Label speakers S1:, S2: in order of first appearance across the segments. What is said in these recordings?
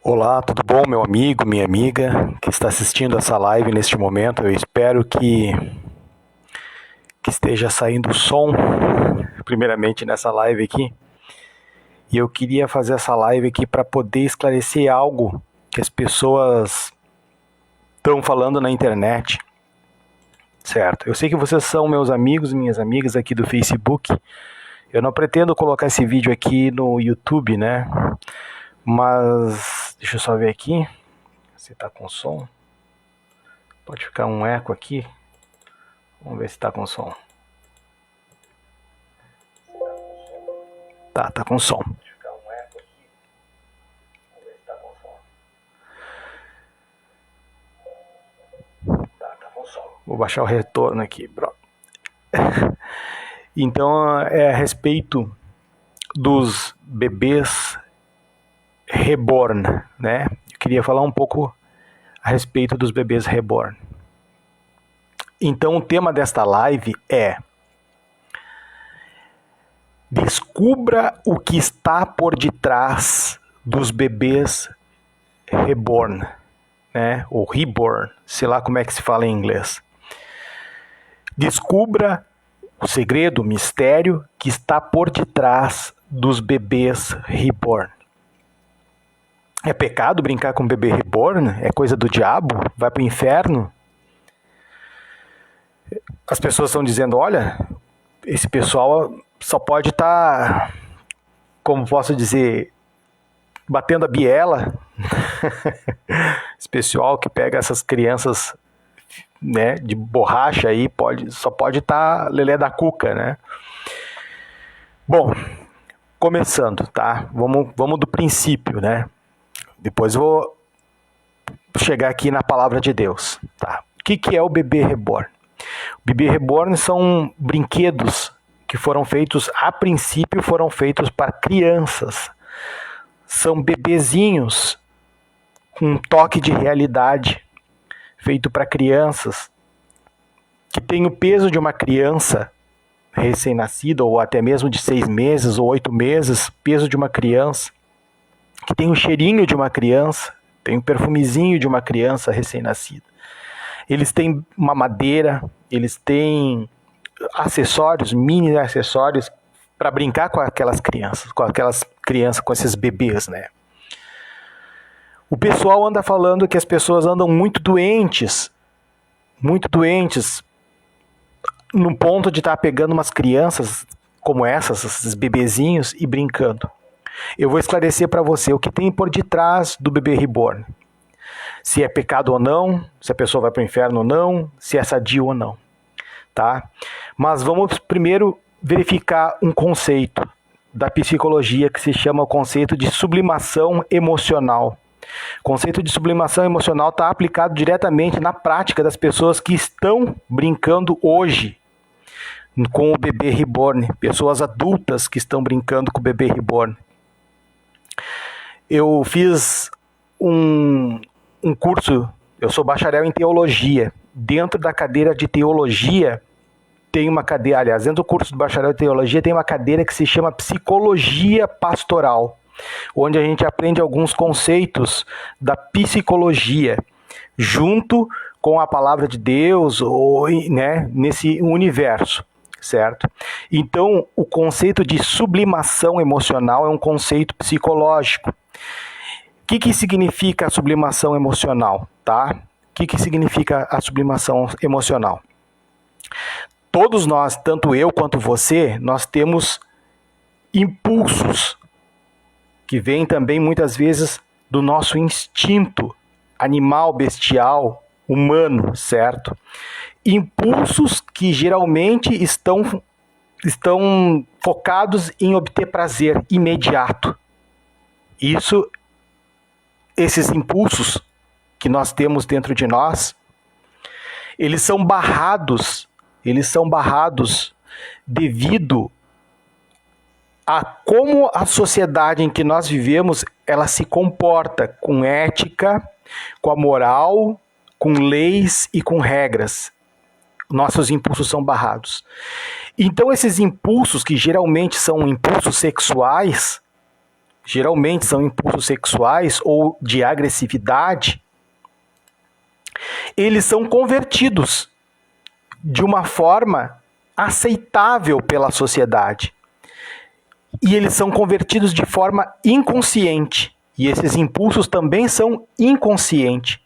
S1: Olá, tudo bom, meu amigo, minha amiga que está assistindo essa live neste momento? Eu espero que esteja saindo o som, primeiramente nessa live aqui. E eu queria fazer essa live aqui para poder esclarecer algo que as pessoas estão falando na internet, certo? Eu sei que vocês são meus amigos e minhas amigas aqui do Facebook. Eu não pretendo colocar esse vídeo aqui no YouTube, né? Mas deixa eu só ver aqui se tá com som. Pode ficar um eco aqui. Vamos ver se tá com som. Tá com som. Vou baixar o retorno aqui, bro. Então, é a respeito dos bebês reborn, né? Eu queria falar um pouco a respeito dos bebês reborn. Então, o tema desta live é: descubra o que está por detrás dos bebês reborn, né? Ou reborn, sei lá como é que se fala em inglês. Descubra o segredo, o mistério que está por detrás dos bebês reborn. É pecado brincar com um bebê reborn? É coisa do diabo? Vai para o inferno? As pessoas estão dizendo, olha, esse pessoal só pode estar, como posso dizer, batendo a biela. Esse pessoal que pega essas crianças, né, de borracha aí, só pode estar lelé da cuca, né? Bom, começando, tá? Vamos do princípio, né? Depois eu vou chegar aqui na palavra de Deus, tá? O que é o bebê reborn? O bebê reborn são brinquedos que foram feitos, a princípio, foram feitos para crianças. São bebezinhos com um toque de realidade, feito para crianças, que tem o peso de uma criança recém-nascida, ou até mesmo de 6 meses ou 8 meses, peso de uma criança, que tem o cheirinho de uma criança, tem o perfumezinho de uma criança recém-nascida. Eles têm uma madeira, eles têm acessórios, mini acessórios, para brincar com aquelas crianças, com esses bebês, né? O pessoal anda falando que as pessoas andam muito doentes, no ponto de estar pegando umas crianças como esses bebezinhos e brincando. Eu vou esclarecer para você o que tem por detrás do bebê reborn. Se é pecado ou não, se a pessoa vai para o inferno ou não, se é sadio ou não, tá? Mas vamos primeiro verificar um conceito da psicologia que se chama o conceito de sublimação emocional. O conceito de sublimação emocional está aplicado diretamente na prática das pessoas que estão brincando hoje com o bebê reborn, pessoas adultas que estão brincando com o bebê reborn. Eu fiz um curso, eu sou bacharel em teologia. Dentro da cadeira de teologia, tem uma cadeira, aliás, dentro do curso de bacharel em teologia, tem uma cadeira que se chama psicologia pastoral, onde a gente aprende alguns conceitos da psicologia, junto com a palavra de Deus, né, nesse universo, certo? Então, o conceito de sublimação emocional é um conceito psicológico. O que significa a sublimação emocional, tá? O que significa a sublimação emocional? Todos nós, tanto eu quanto você, nós temos impulsos que vêm também muitas vezes do nosso instinto animal, bestial, humano, certo? Impulsos que geralmente estão focados em obter prazer imediato. Esses impulsos que nós temos dentro de nós, eles são barrados devido a como a sociedade em que nós vivemos, ela se comporta com ética, com a moral, com leis e com regras. Nossos impulsos são barrados. Então esses impulsos, que geralmente são impulsos sexuais, geralmente são impulsos sexuais ou de agressividade, eles são convertidos de uma forma aceitável pela sociedade. E eles são convertidos de forma inconsciente. E esses impulsos também são inconscientes.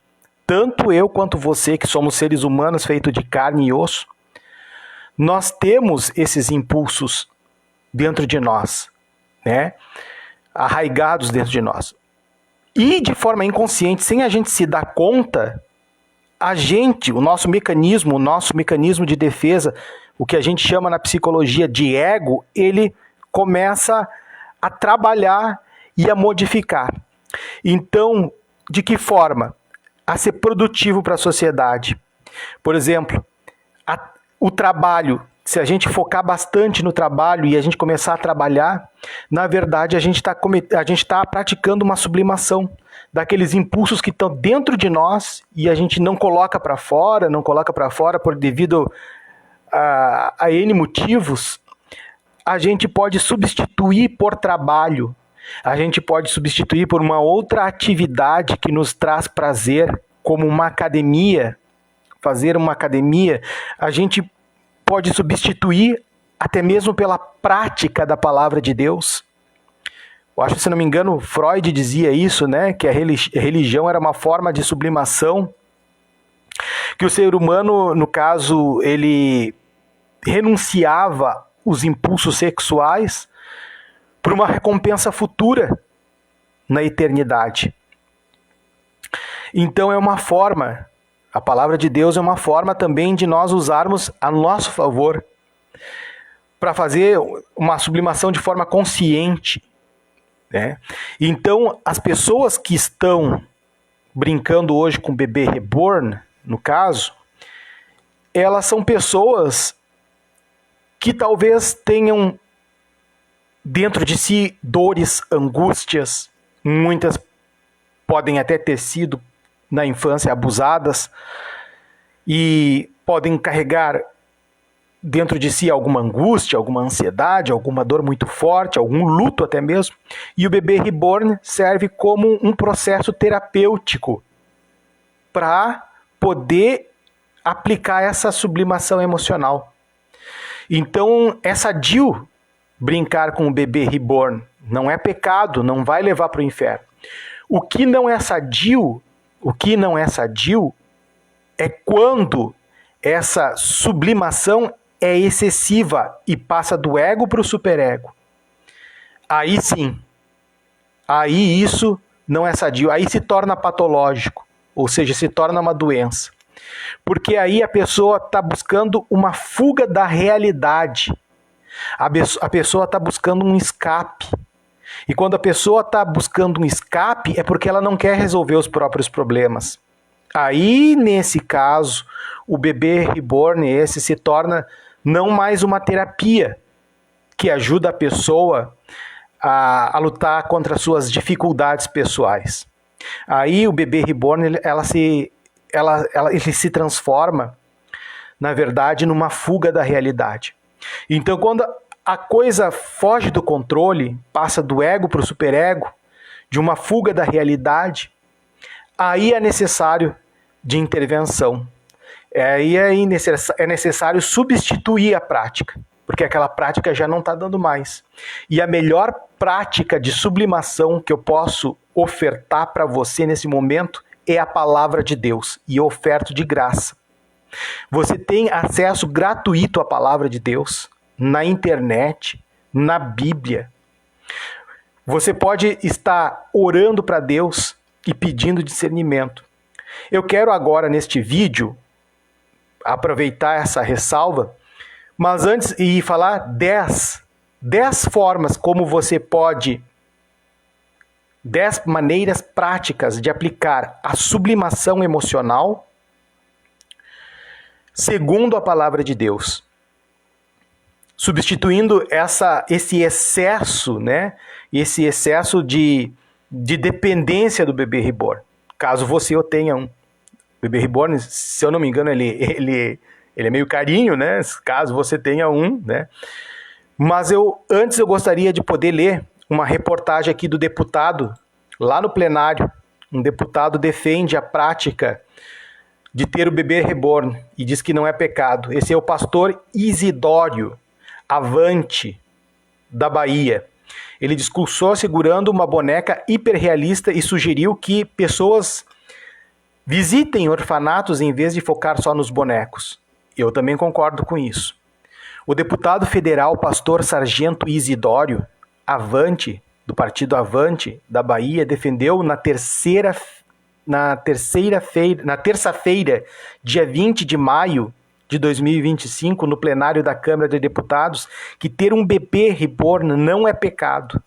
S1: Tanto eu quanto você, que somos seres humanos feitos de carne e osso, nós temos esses impulsos dentro de nós, né? Arraigados dentro de nós. E de forma inconsciente, sem a gente se dar conta, o nosso mecanismo de defesa, o que a gente chama na psicologia de ego, ele começa a trabalhar e a modificar. Então, de que forma? A ser produtivo para a sociedade. Por exemplo, o trabalho, se a gente focar bastante no trabalho e a gente começar a trabalhar, na verdade a gente tá praticando uma sublimação daqueles impulsos que estão dentro de nós e a gente não coloca para fora devido a N motivos. A gente pode substituir por trabalho, a gente pode substituir por uma outra atividade que nos traz prazer, como uma academia, fazer uma academia. A gente pode substituir até mesmo pela prática da palavra de Deus. Eu acho, se não me engano, Freud dizia isso, né? Que a religião era uma forma de sublimação, que o ser humano, no caso, ele renunciava os impulsos sexuais por uma recompensa futura na eternidade. Então é uma forma, a palavra de Deus é uma forma também de nós usarmos a nosso favor para fazer uma sublimação de forma consciente, né? Então as pessoas que estão brincando hoje com o bebê reborn, no caso, elas são pessoas que talvez tenham dentro de si dores, angústias, muitas podem até ter sido na infância abusadas e podem carregar dentro de si alguma angústia, alguma ansiedade, alguma dor muito forte, algum luto até mesmo. E o bebê reborn serve como um processo terapêutico para poder aplicar essa sublimação emocional. Então é sadio brincar com o bebê reborn. Não é pecado, não vai levar para o inferno. O que não é sadio é quando essa sublimação é excessiva e passa do ego para o superego. Aí sim, aí isso não é sadio, aí se torna patológico, ou seja, se torna uma doença. Porque aí a pessoa está buscando uma fuga da realidade. A pessoa está buscando um escape. E quando a pessoa está buscando um escape, é porque ela não quer resolver os próprios problemas. Aí, nesse caso, o bebê reborn esse se torna não mais uma terapia que ajuda a pessoa a lutar contra suas dificuldades pessoais. Aí o bebê reborn ele se transforma, na verdade, numa fuga da realidade. Então, quando a coisa foge do controle, passa do ego para o superego, de uma fuga da realidade, aí é necessário de intervenção. Aí é necessário substituir a prática, porque aquela prática já não está dando mais. E a melhor prática de sublimação que eu posso ofertar para você nesse momento é a palavra de Deus, e eu oferto de graça. Você tem acesso gratuito à palavra de Deus na internet, na Bíblia. Você pode estar orando para Deus e pedindo discernimento. Eu quero agora, neste vídeo, aproveitar essa ressalva, mas antes e falar 10 formas como você pode, 10 maneiras práticas de aplicar a sublimação emocional segundo a palavra de Deus. Substituindo esse excesso, né? Esse excesso de dependência do bebê reborn. Caso você o tenha um. O bebê reborn, se eu não me engano, ele é meio carinho, né? Caso você tenha um, né? Mas antes eu gostaria de poder ler uma reportagem aqui do deputado, lá no plenário. Um deputado defende a prática de ter o bebê reborn e diz que não é pecado. Esse é o pastor Isidório Avante, da Bahia. Ele discursou segurando uma boneca hiperrealista e sugeriu que pessoas visitem orfanatos em vez de focar só nos bonecos. Eu também concordo com isso. O deputado federal pastor Sargento Isidório Avante, do partido Avante, da Bahia, defendeu na terça-feira, dia 20 de maio de 2025, no plenário da Câmara de Deputados, que ter um bebê reborn não é pecado,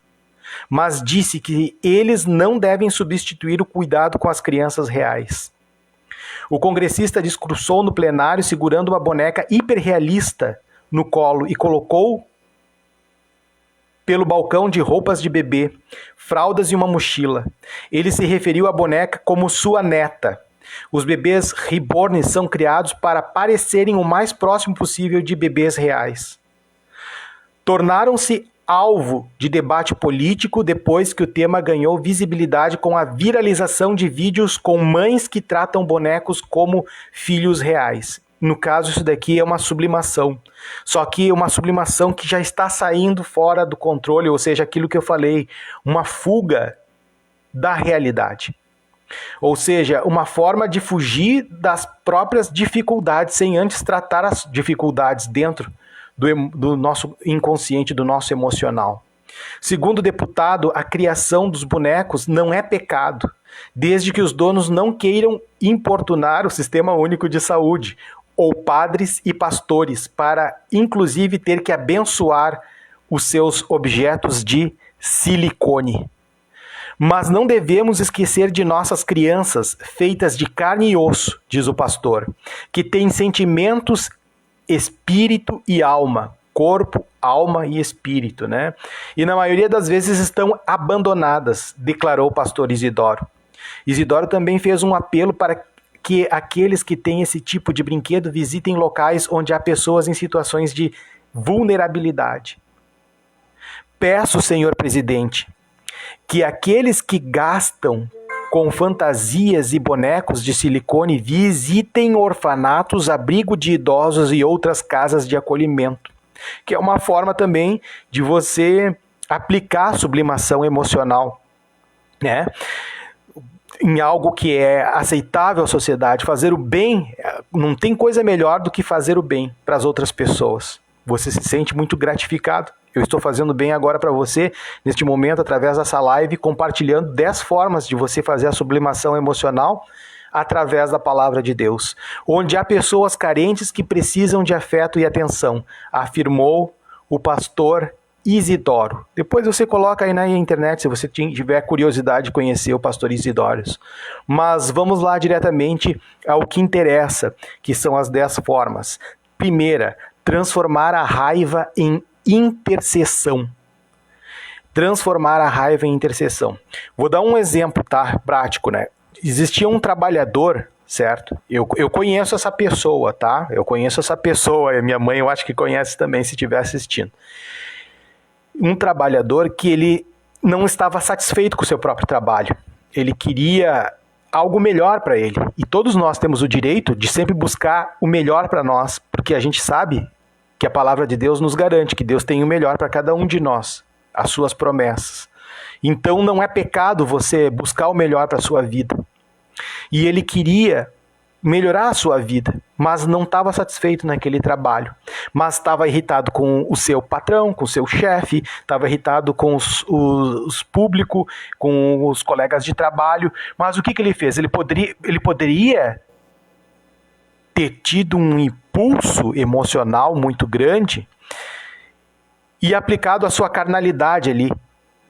S1: mas disse que eles não devem substituir o cuidado com as crianças reais. O congressista discursou no plenário segurando uma boneca hiperrealista no colo e colocou pelo balcão de roupas de bebê, fraldas e uma mochila. Ele se referiu à boneca como sua neta. Os bebês reborn são criados para parecerem o mais próximo possível de bebês reais. Tornaram-se alvo de debate político depois que o tema ganhou visibilidade com a viralização de vídeos com mães que tratam bonecos como filhos reais. No caso, isso daqui é uma sublimação. Só que uma sublimação que já está saindo fora do controle, ou seja, aquilo que eu falei, uma fuga da realidade. Ou seja, uma forma de fugir das próprias dificuldades, sem antes tratar as dificuldades dentro do nosso inconsciente, do nosso emocional. Segundo o deputado, a criação dos bonecos não é pecado, desde que os donos não queiram importunar o Sistema Único de Saúde, ou padres e pastores, para inclusive ter que abençoar os seus objetos de silicone. Mas não devemos esquecer de nossas crianças, feitas de carne e osso, diz o pastor, que têm sentimentos, espírito e alma, corpo, alma e espírito, né? E na maioria das vezes estão abandonadas, declarou o pastor Isidoro. Isidoro também fez um apelo para que aqueles que têm esse tipo de brinquedo visitem locais onde há pessoas em situações de vulnerabilidade. Peço, senhor presidente, que aqueles que gastam com fantasias e bonecos de silicone visitem orfanatos, abrigo de idosos e outras casas de acolhimento, que é uma forma também de você aplicar sublimação emocional, né? Em algo que é aceitável à sociedade. Fazer o bem, não tem coisa melhor do que fazer o bem para as outras pessoas. Você se sente muito gratificado. Eu estou fazendo bem agora para você, neste momento, através dessa live, compartilhando 10 formas de você fazer a sublimação emocional através da palavra de Deus. Onde há pessoas carentes que precisam de afeto e atenção, afirmou o pastor Isidoro. Depois você coloca aí na internet, se você tiver curiosidade de conhecer o pastor Isidoro. Mas vamos lá diretamente ao que interessa, que são as 10 formas. Primeira, transformar a raiva em intercessão. Transformar a raiva em intercessão. Vou dar um exemplo, tá? Prático, né? Existia um trabalhador, certo? Eu conheço essa pessoa, tá? Eu conheço essa pessoa, minha mãe eu acho que conhece também, se estiver assistindo. Um trabalhador que ele não estava satisfeito com o seu próprio trabalho. Ele queria algo melhor para ele. E todos nós temos o direito de sempre buscar o melhor para nós, porque a gente sabe que a palavra de Deus nos garante que Deus tem o melhor para cada um de nós, as suas promessas. Então não é pecado você buscar o melhor para a sua vida. E ele queria melhorar a sua vida, mas não estava satisfeito naquele trabalho. Mas estava irritado com o seu patrão, com o seu chefe, estava irritado com os públicos, com os colegas de trabalho. Mas o que ele fez? Ele poderia ter tido um impulso emocional muito grande e aplicado a sua carnalidade ali,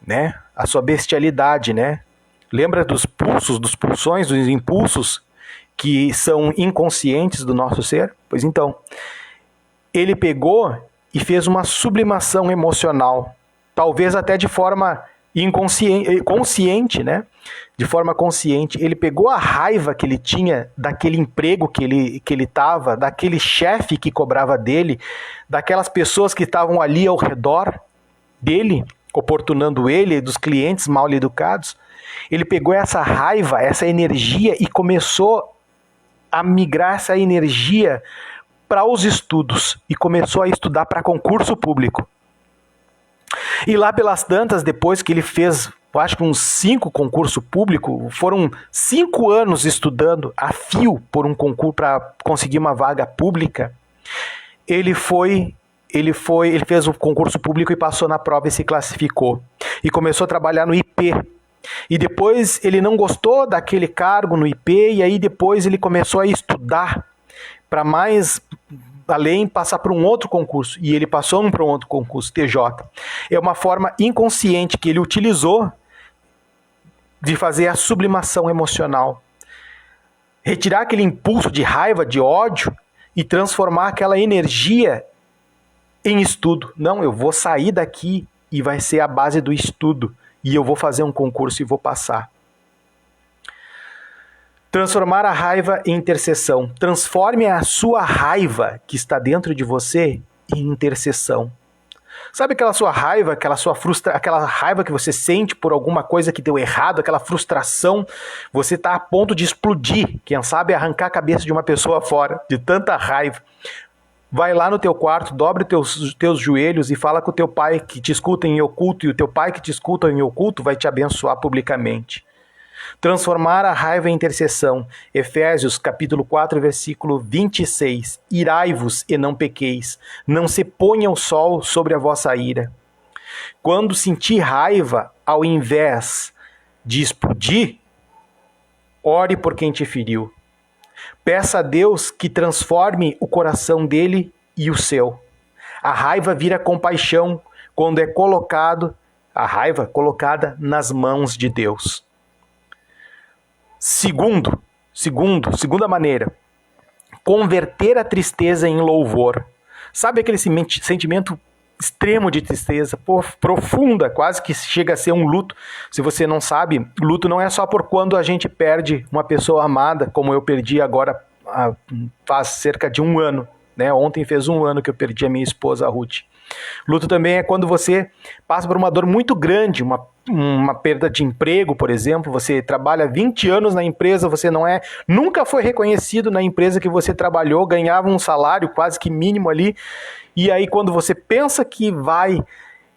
S1: né? A sua bestialidade, né? Lembra dos pulsos, dos pulsões, dos impulsos que são inconscientes do nosso ser? Pois então, ele pegou e fez uma sublimação emocional, talvez até de forma consciente, né? De forma consciente. Ele pegou a raiva que ele tinha daquele emprego que ele estava, daquele chefe que cobrava dele, daquelas pessoas que estavam ali ao redor dele, oportunando ele, dos clientes mal educados, ele pegou essa raiva, essa energia e começou a migrar essa energia para os estudos e começou a estudar para concurso público. E lá pelas tantas, depois que ele fez, eu acho que uns 5 concursos públicos, foram 5 anos estudando a fio por um concurso para conseguir uma vaga pública, ele fez o concurso público e passou na prova e se classificou. E começou a trabalhar no IP. E depois ele não gostou daquele cargo no IP, e aí depois ele começou a estudar para mais além, passar para um outro concurso. E ele passou para um outro concurso, TJ. É uma forma inconsciente que ele utilizou de fazer a sublimação emocional. Retirar aquele impulso de raiva, de ódio, e transformar aquela energia em estudo. Não, eu vou sair daqui e vai ser a base do estudo. E eu vou fazer um concurso e vou passar. Transformar a raiva em intercessão. Transforme a sua raiva que está dentro de você em intercessão. Sabe aquela sua raiva, aquela raiva que você sente por alguma coisa que deu errado, aquela frustração, você está a ponto de explodir, quem sabe arrancar a cabeça de uma pessoa fora, de tanta raiva. Vai lá no teu quarto, dobre teus joelhos e fala com o teu pai que te escuta em oculto, e o teu pai que te escuta em oculto vai te abençoar publicamente. Transformar a raiva em intercessão. Efésios capítulo 4, versículo 26. Irai-vos e não pequeis, não se ponha o sol sobre a vossa ira. Quando sentir raiva, ao invés de explodir, ore por quem te feriu. Peça a Deus que transforme o coração dele e o seu. A raiva vira compaixão quando é colocada nas mãos de Deus. Segunda maneira, converter a tristeza em louvor. Sabe aquele sentimento extremo de tristeza, profunda, quase que chega a ser um luto. Se você não sabe, luto não é só por quando a gente perde uma pessoa amada, como eu perdi agora faz cerca de 1 ano. Né? Ontem fez 1 ano que eu perdi a minha esposa, a Ruth. Luto também é quando você passa por uma dor muito grande, uma perda de emprego, por exemplo. Você trabalha 20 anos na empresa, você nunca foi reconhecido na empresa que você trabalhou, ganhava um salário quase que mínimo ali, e aí quando você pensa que vai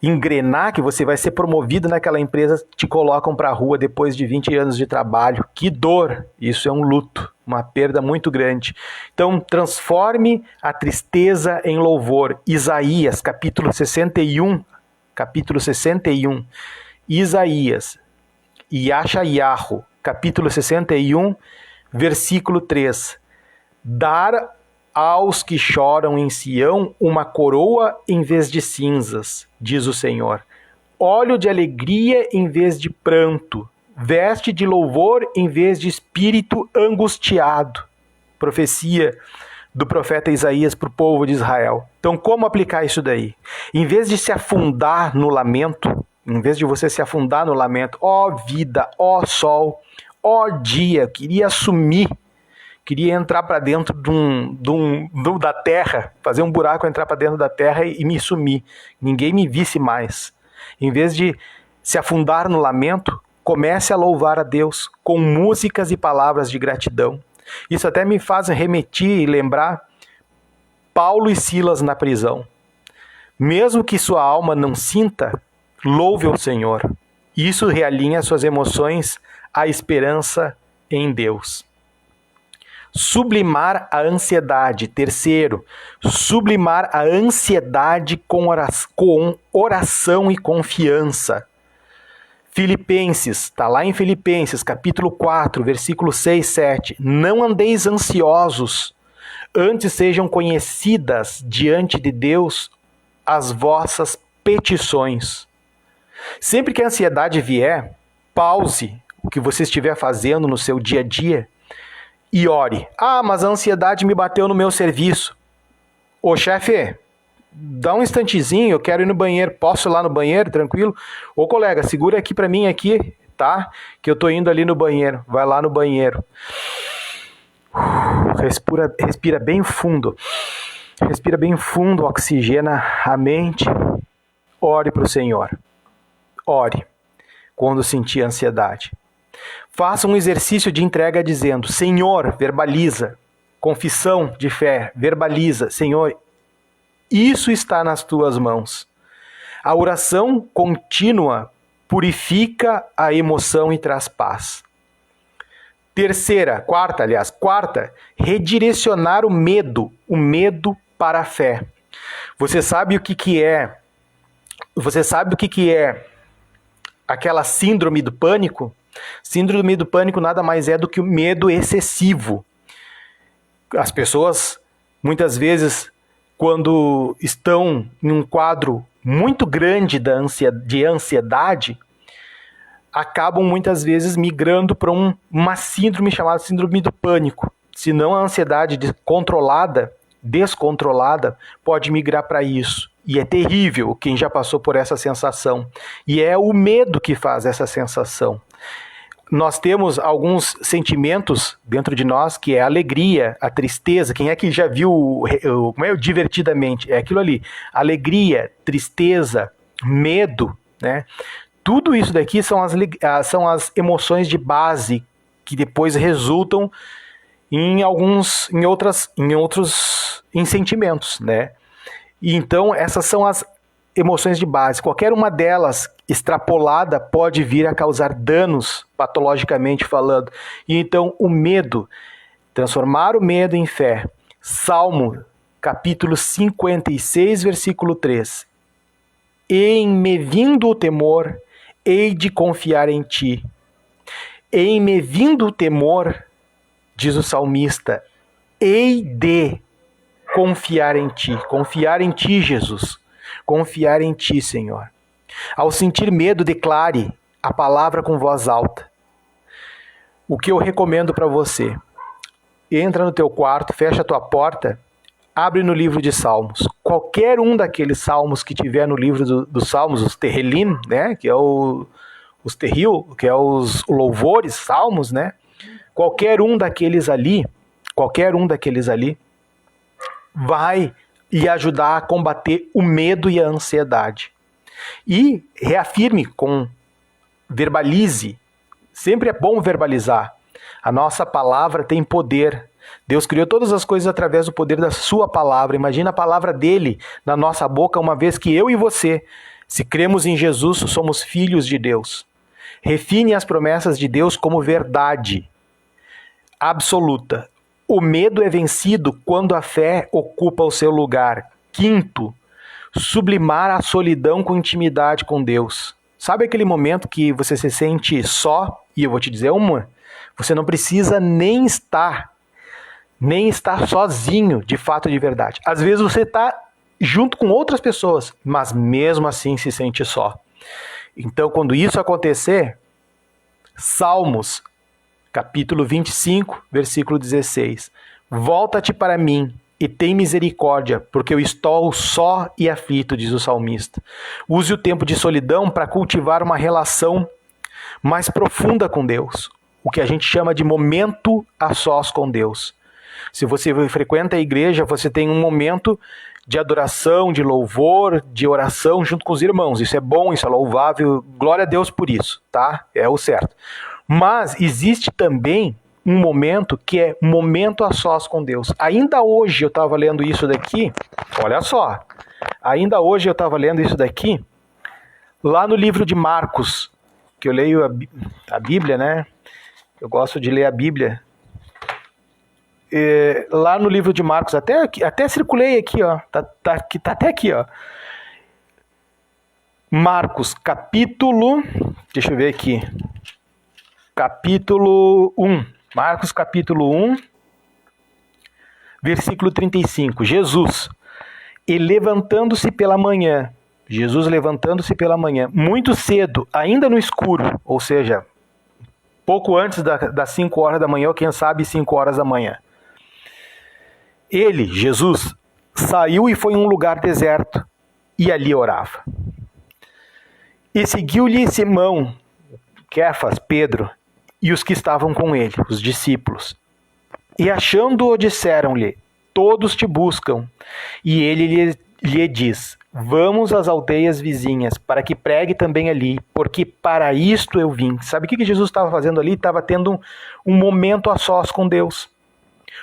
S1: engrenar, que você vai ser promovido naquela empresa, te colocam para a rua depois de 20 anos de trabalho. Que dor! Isso é um luto, uma perda muito grande. Então, transforme a tristeza em louvor. Isaías, capítulo 61. Isaías, Yashayahu, capítulo 61, versículo 3. Dar aos que choram em Sião uma coroa em vez de cinzas, diz o Senhor. Óleo de alegria em vez de pranto. Veste de louvor em vez de espírito angustiado. Profecia do profeta Isaías para o povo de Israel. Então, como aplicar isso daí? Em vez de se afundar no lamento, em vez de você se afundar no lamento, ó vida, ó sol, ó dia, queria sumir, queria entrar para dentro da terra, fazer um buraco, entrar para dentro da terra e me sumir. Ninguém me visse mais. Em vez de se afundar no lamento, comece a louvar a Deus com músicas e palavras de gratidão. Isso até me faz remeter e lembrar Paulo e Silas na prisão. Mesmo que sua alma não sinta, louve ao Senhor. Isso realinha suas emoções à esperança em Deus. Sublimar a ansiedade. Terceiro, sublimar a ansiedade com oração e confiança. Filipenses, está lá em Filipenses, capítulo 4, versículo 6, 7. Não andeis ansiosos, antes sejam conhecidas diante de Deus as vossas petições. Sempre que a ansiedade vier, pause o que você estiver fazendo no seu dia a dia e ore. Ah, mas a ansiedade me bateu no meu serviço. Ô chefe, dá um instantezinho, eu quero ir no banheiro. Posso ir lá no banheiro, tranquilo? Ô colega, segura aqui pra mim aqui, tá? Que eu tô indo ali no banheiro. Vai lá no banheiro. Respira bem fundo. Respira bem fundo, oxigena a mente. Ore pro Senhor. ore quando sentir ansiedade. Faça um exercício de entrega dizendo: Senhor, verbaliza. Confissão de fé, verbaliza: Senhor, isso está nas tuas mãos. A oração contínua purifica a emoção e traz paz. Quarta, redirecionar o medo para a fé. Você sabe o que é aquela síndrome do pânico? Síndrome do pânico nada mais é do que o medo excessivo. As pessoas, muitas vezes, quando estão em um quadro muito grande de ansiedade, acabam muitas vezes migrando para uma síndrome chamada síndrome do pânico. Se não a ansiedade descontrolada, pode migrar para isso. E é terrível quem já passou por essa sensação. E é o medo que faz essa sensação. Nós temos alguns sentimentos dentro de nós, que é a alegria, a tristeza. Quem é que já viu como é o Divertidamente? É aquilo ali. Alegria, tristeza, medo, né? Tudo isso daqui são as emoções de base que depois resultam em sentimentos, né? E então essas são as emoções de base. Qualquer uma delas extrapolada pode vir a causar danos patologicamente falando. E então o medo, transformar o medo em fé. Salmo, capítulo 56, versículo 3. Em me vindo o temor, hei de confiar em ti. Em me vindo o temor, diz o salmista, hei de confiar em ti, Jesus. Confiar em ti, Senhor. Ao sentir medo, declare a palavra com voz alta. O que eu recomendo para você? Entra no teu quarto, fecha a tua porta, abre no livro de Salmos. Qualquer um daqueles salmos que tiver no livro dos Salmos, os Terrilim, né, que é os Terril, que é os louvores, salmos, né? Qualquer um daqueles ali vai lhe ajudar a combater o medo e a ansiedade. E verbalize. Sempre é bom verbalizar. A nossa palavra tem poder. Deus criou todas as coisas através do poder da sua palavra. Imagina a palavra dele na nossa boca, uma vez que eu e você, se cremos em Jesus, somos filhos de Deus. Refine as promessas de Deus como verdade absoluta. O medo é vencido quando a fé ocupa o seu lugar. Quinto, sublimar a solidão com intimidade com Deus. Sabe aquele momento que você se sente só? E eu vou te dizer você não precisa nem estar sozinho, de fato, de verdade. Às vezes você está junto com outras pessoas, mas mesmo assim se sente só. Então, quando isso acontecer, Salmos, capítulo 25, versículo 16. Volta-te para mim e tem misericórdia, porque eu estou só e aflito, diz o salmista. Use o tempo de solidão para cultivar uma relação mais profunda com Deus, o que a gente chama de momento a sós com Deus. Se você frequenta a igreja, você tem um momento de adoração, de louvor, de oração junto com os irmãos. Isso é bom, isso é louvável, glória a Deus por isso, tá? É o certo. Mas existe também um momento que é momento a sós com Deus. Ainda hoje eu estava lendo isso daqui, olha só, lá no livro de Marcos, que eu leio a Bíblia, né? Eu gosto de ler a Bíblia. Lá no livro de Marcos, até circulei aqui, ó, tá até aqui, ó. Marcos, capítulo, deixa eu ver aqui, capítulo 1, Marcos capítulo 1, versículo 35, Jesus levantando-se pela manhã, muito cedo, ainda no escuro, ou seja, pouco antes das 5 horas da manhã, ou quem sabe 5 horas da manhã. Ele, Jesus, saiu e foi em um lugar deserto, e ali orava. E seguiu-lhe Simão, Kefas, Pedro, e os que estavam com ele, os discípulos. E achando-o, disseram-lhe, todos te buscam. E ele lhe diz, Vamos às aldeias vizinhas, para que pregue também ali, porque para isto eu vim. Sabe o que Jesus estava fazendo ali? Estava tendo um momento a sós com Deus.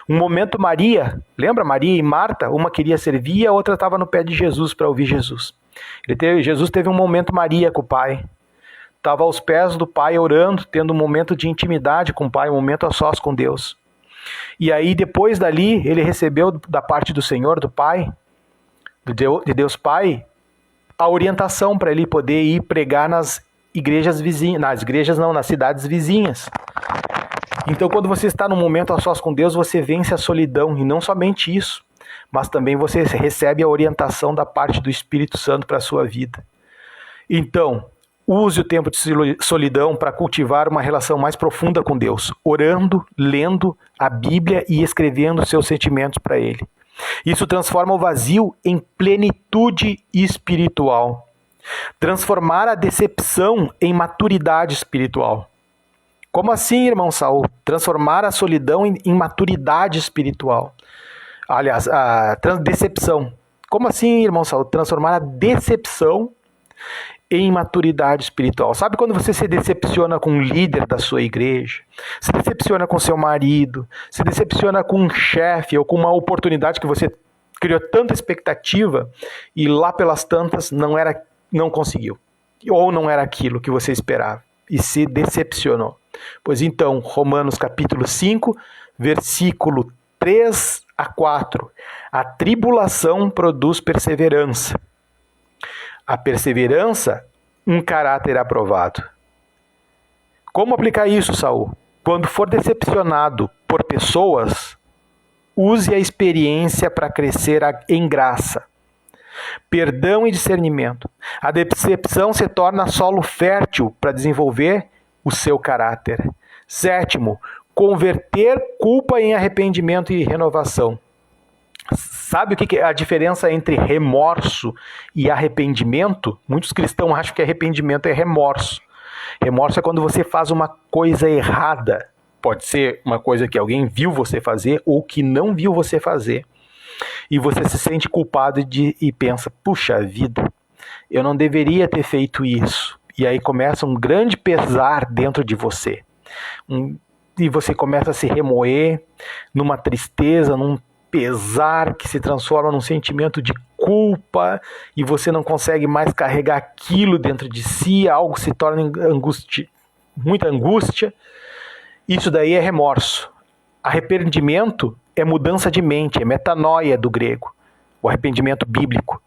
S1: Um momento Maria, lembra Maria e Marta? Uma queria servir e a outra estava no pé de Jesus para ouvir Jesus. Jesus teve um momento Maria com o Pai. Estava aos pés do Pai orando, tendo um momento de intimidade com o Pai, um momento a sós com Deus. E aí depois dali ele recebeu da parte do Senhor, do Pai, de Deus Pai, a orientação para ele poder ir pregar nas igrejas vizinhas, nas cidades vizinhas. Então, quando você está num momento a sós com Deus, você vence a solidão, e não somente isso, mas também você recebe a orientação da parte do Espírito Santo para a sua vida. Então, use o tempo de solidão para cultivar uma relação mais profunda com Deus, orando, lendo a Bíblia e escrevendo seus sentimentos para Ele. Isso transforma o vazio em plenitude espiritual. Transformar a decepção em maturidade espiritual. Como assim, irmão Saul? Transformar a solidão em maturidade espiritual. Aliás, a decepção. Como assim, irmão Saul? Transformar a decepção em maturidade espiritual. Sabe quando você se decepciona com um líder da sua igreja? Se decepciona com seu marido? Se decepciona com um chefe ou com uma oportunidade que você criou tanta expectativa e lá pelas tantas não conseguiu. Ou não era aquilo que você esperava e se decepcionou. Pois então, Romanos capítulo 5, versículo 3 a 4. A tribulação produz perseverança. A perseverança, um caráter aprovado. Como aplicar isso, Saul? Quando for decepcionado por pessoas, use a experiência para crescer em graça. Perdão e discernimento. A decepção se torna solo fértil para desenvolver o seu caráter. 7º, converter culpa em arrependimento e renovação. Sabe o que é a diferença entre remorso e arrependimento? Muitos cristãos acham que arrependimento é remorso. Remorso é quando você faz uma coisa errada. Pode ser uma coisa que alguém viu você fazer ou que não viu você fazer. E você se sente culpado e pensa, puxa vida, eu não deveria ter feito isso. E aí começa um grande pesar dentro de você. E você começa a se remoer numa tristeza, num pesar que se transforma num sentimento de culpa e você não consegue mais carregar aquilo dentro de si, algo se torna muita angústia. Isso daí é remorso. Arrependimento é mudança de mente, é metanoia do grego, o arrependimento bíblico.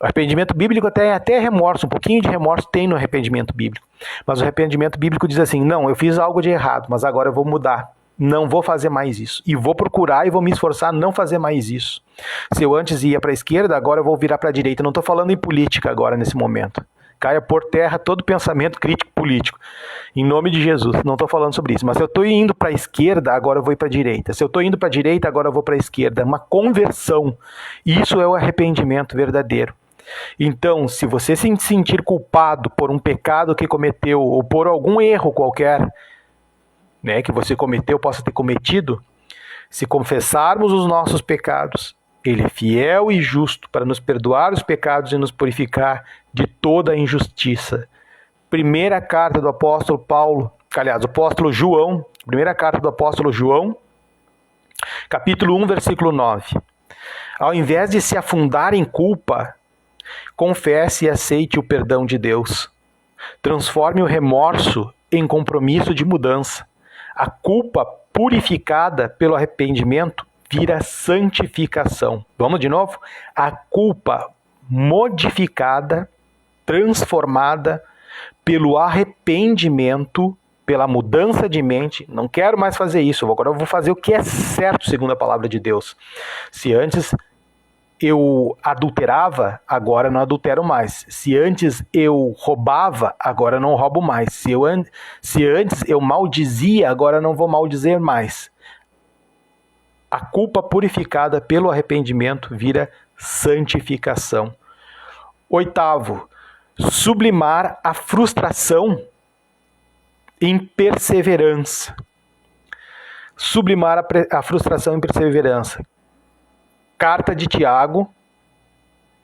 S1: O arrependimento bíblico até remorso, um pouquinho de remorso tem no arrependimento bíblico. Mas o arrependimento bíblico diz assim, não, eu fiz algo de errado, mas agora eu vou mudar. Não vou fazer mais isso. E vou procurar e vou me esforçar a não fazer mais isso. Se eu antes ia para a esquerda, agora eu vou virar para a direita. Não estou falando em política agora, nesse momento. Caia por terra todo pensamento crítico político. Em nome de Jesus. Não estou falando sobre isso. Mas se eu estou indo para a esquerda, agora eu vou para a direita. Se eu estou indo para a direita, agora eu vou para a esquerda. Uma conversão. Isso é o arrependimento verdadeiro. Então, se você se sentir culpado por um pecado que cometeu ou por algum erro qualquer, né, que você cometeu, possa ter cometido, se confessarmos os nossos pecados, Ele é fiel e justo para nos perdoar os pecados e nos purificar de toda a injustiça. Primeira carta do apóstolo Paulo, aliás, do apóstolo João, primeira carta do apóstolo João, capítulo 1, versículo 9. Ao invés de se afundar em culpa, confesse e aceite o perdão de Deus. Transforme o remorso em compromisso de mudança. A culpa purificada pelo arrependimento vira santificação. Vamos de novo? A culpa modificada, transformada pelo arrependimento, pela mudança de mente. Não quero mais fazer isso, agora eu vou fazer o que é certo segundo a palavra de Deus. Se antes eu adulterava, agora não adultero mais. Se antes eu roubava, agora não roubo mais. Se antes eu maldizia, agora não vou maldizer mais. A culpa purificada pelo arrependimento vira santificação. 8º, sublimar a frustração em perseverança. Sublimar a frustração em perseverança. Carta de Tiago,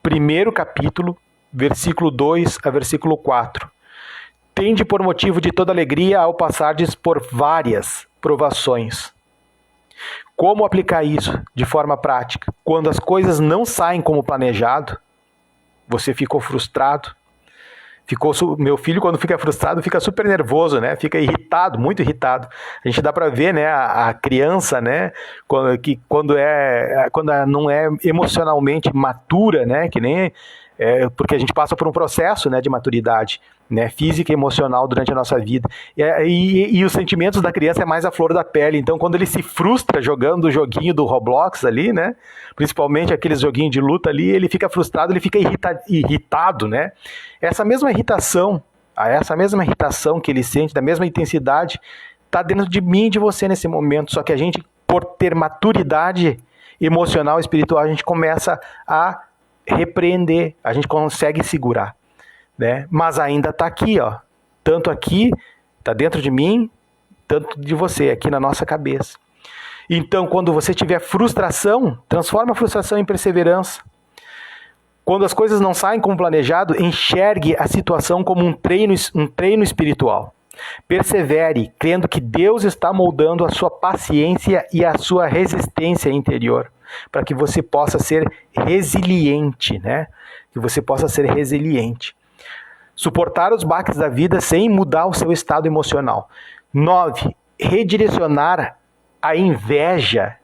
S1: primeiro capítulo, versículo 2 a versículo 4. Tende por motivo de toda alegria ao passardes por várias provações. Como aplicar isso de forma prática? Quando as coisas não saem como planejado, você ficou frustrado. Meu filho, quando fica frustrado, fica super nervoso, né? Fica irritado, muito irritado. A gente dá para ver, né, a criança, né, quando não é emocionalmente matura, né, que nem porque a gente passa por um processo, né, de maturidade, né, física e emocional durante a nossa vida. E os sentimentos da criança é mais a flor da pele. Então, quando ele se frustra jogando o joguinho do Roblox ali, né, principalmente aqueles joguinhos de luta ali, ele fica frustrado, ele fica irritado, né? Essa mesma irritação que ele sente, da mesma intensidade, está dentro de mim e de você nesse momento. Só que a gente, por ter maturidade emocional, espiritual, a gente começa a repreender, a gente consegue segurar, né? Mas ainda está aqui, ó. Tanto aqui, está dentro de mim, tanto de você, aqui na nossa cabeça. Então, quando você tiver frustração, transforma a frustração em perseverança. Quando as coisas não saem como planejado, enxergue a situação como um treino espiritual. Persevere, crendo que Deus está moldando a sua paciência e a sua resistência interior, para que você possa ser resiliente, né? Que você possa ser resiliente. Suportar os baques da vida sem mudar o seu estado emocional. 9. Redirecionar a inveja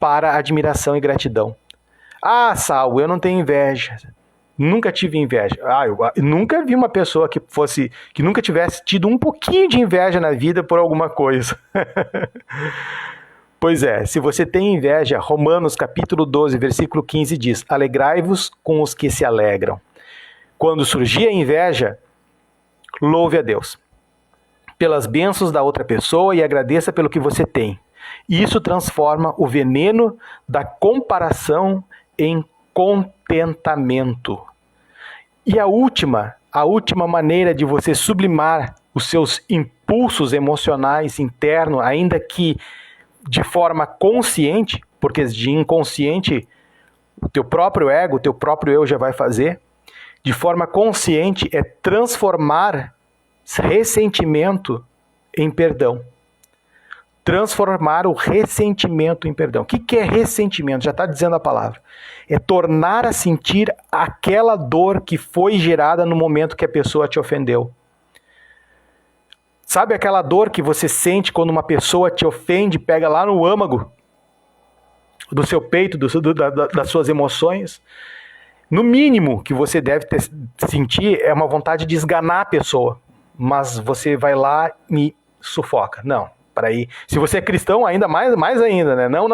S1: para admiração e gratidão. Ah, Saulo, eu não tenho inveja. Nunca tive inveja. Eu nunca vi uma pessoa que nunca tivesse tido um pouquinho de inveja na vida por alguma coisa. Pois é, se você tem inveja, Romanos capítulo 12, versículo 15 diz: alegrai-vos com os que se alegram. Quando surgir a inveja, louve a Deus pelas bênçãos da outra pessoa e agradeça pelo que você tem. Isso transforma o veneno da comparação em contentamento. E a última maneira de você sublimar os seus impulsos emocionais internos, ainda que de forma consciente, porque de inconsciente o teu próprio ego, o teu próprio eu já vai fazer, de forma consciente é transformar ressentimento em perdão. Transformar o ressentimento em perdão. O que é ressentimento? Já está dizendo a palavra. É tornar a sentir aquela dor que foi gerada no momento que a pessoa te ofendeu. Sabe aquela dor que você sente quando uma pessoa te ofende, pega lá no âmago do seu peito, das suas emoções? No mínimo que você deve sentir é uma vontade de esganar a pessoa, mas você vai lá e sufoca. Não. Aí. Se você é cristão, ainda mais ainda, né? Não,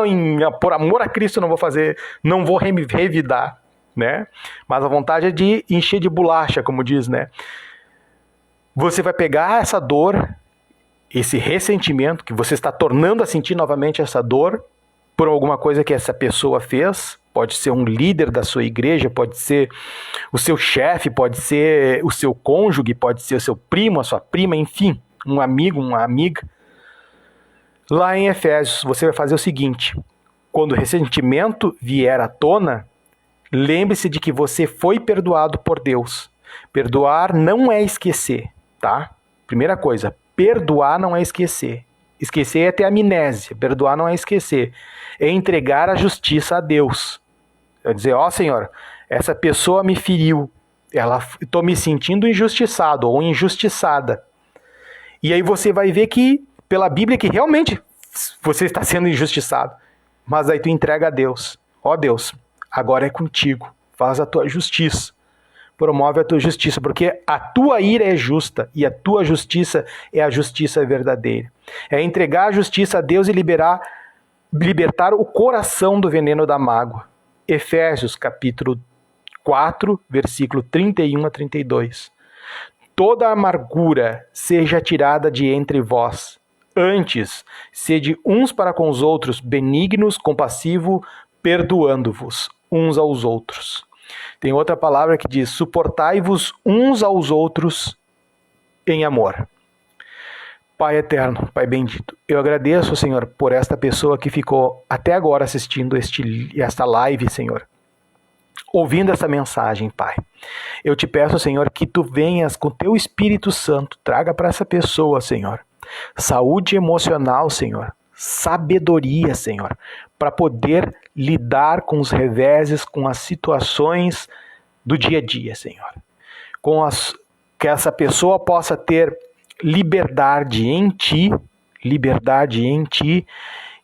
S1: por amor a Cristo não vou fazer, não vou revidar, né? Mas a vontade é de encher de bolacha, como diz, né? Você vai pegar essa dor, esse ressentimento que você está tornando a sentir novamente essa dor por alguma coisa que essa pessoa fez. Pode ser um líder da sua igreja, pode ser o seu chefe, pode ser o seu cônjuge, pode ser o seu primo, a sua prima, enfim, um amigo, uma amiga. Lá em Efésios, você vai fazer o seguinte: quando o ressentimento vier à tona, lembre-se de que você foi perdoado por Deus. Perdoar não é esquecer, tá? Primeira coisa, perdoar não é esquecer. Esquecer é ter amnésia, perdoar não é esquecer. É entregar a justiça a Deus. É dizer, ó Senhor, essa pessoa me feriu, estou me sentindo injustiçado ou injustiçada. E aí você vai ver que pela Bíblia que realmente você está sendo injustiçado. Mas aí tu entrega a Deus. Ó Deus, agora é contigo. Faz a tua justiça. Promove a tua justiça, porque a tua ira é justa e a tua justiça é a justiça verdadeira. É entregar a justiça a Deus e libertar o coração do veneno da mágoa. Efésios capítulo 4, versículo 31 a 32. Toda amargura seja tirada de entre vós. Antes, sede uns para com os outros, benignos, compassivos, perdoando-vos uns aos outros. Tem outra palavra que diz, suportai-vos uns aos outros em amor. Pai eterno, Pai bendito, eu agradeço, Senhor, por esta pessoa que ficou até agora assistindo esta live, Senhor. ouvindo essa mensagem, Pai. Eu te peço, Senhor, que tu venhas com teu Espírito Santo, traga para essa pessoa, Senhor, saúde emocional, Senhor, sabedoria, Senhor, para poder lidar com os reveses, com as situações do dia a dia, Senhor. Que essa pessoa possa ter liberdade em Ti,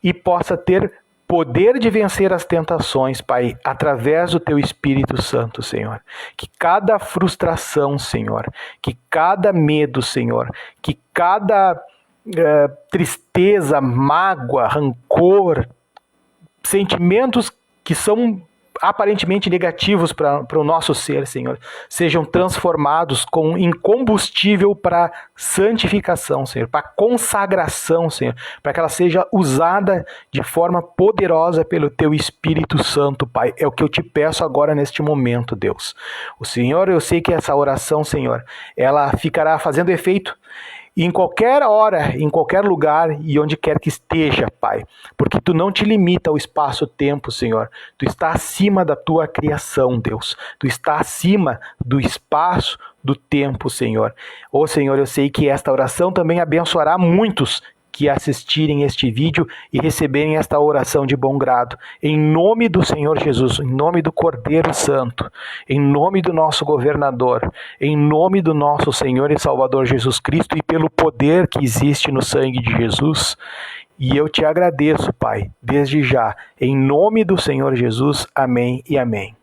S1: e possa ter poder de vencer as tentações, Pai, através do Teu Espírito Santo, Senhor. Que cada frustração, Senhor, que cada medo, Senhor, que cada tristeza, mágoa, rancor, sentimentos que são aparentemente negativos para o nosso ser, Senhor, sejam transformados em combustível para santificação, Senhor, para consagração, Senhor, para que ela seja usada de forma poderosa pelo Teu Espírito Santo, Pai. É o que eu te peço agora neste momento, Deus. O Senhor, eu sei que essa oração, Senhor, ela ficará fazendo efeito em qualquer hora, em qualquer lugar e onde quer que esteja, Pai. Porque Tu não te limita ao espaço-tempo, Senhor. Tu está acima da Tua criação, Deus. Tu está acima do espaço, do tempo, Senhor. Ô, Senhor, eu sei que esta oração também abençoará muitos que assistirem este vídeo e receberem esta oração de bom grado. Em nome do Senhor Jesus, em nome do Cordeiro Santo, em nome do nosso governador, em nome do nosso Senhor e Salvador Jesus Cristo e pelo poder que existe no sangue de Jesus. E eu te agradeço, Pai, desde já. Em nome do Senhor Jesus, amém e amém.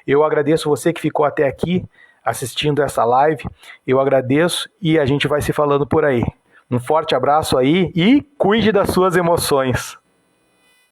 S1: Eu agradeço você que ficou até aqui assistindo essa live. Eu agradeço e a gente vai se falando por aí. Um forte abraço aí e cuide das suas emoções.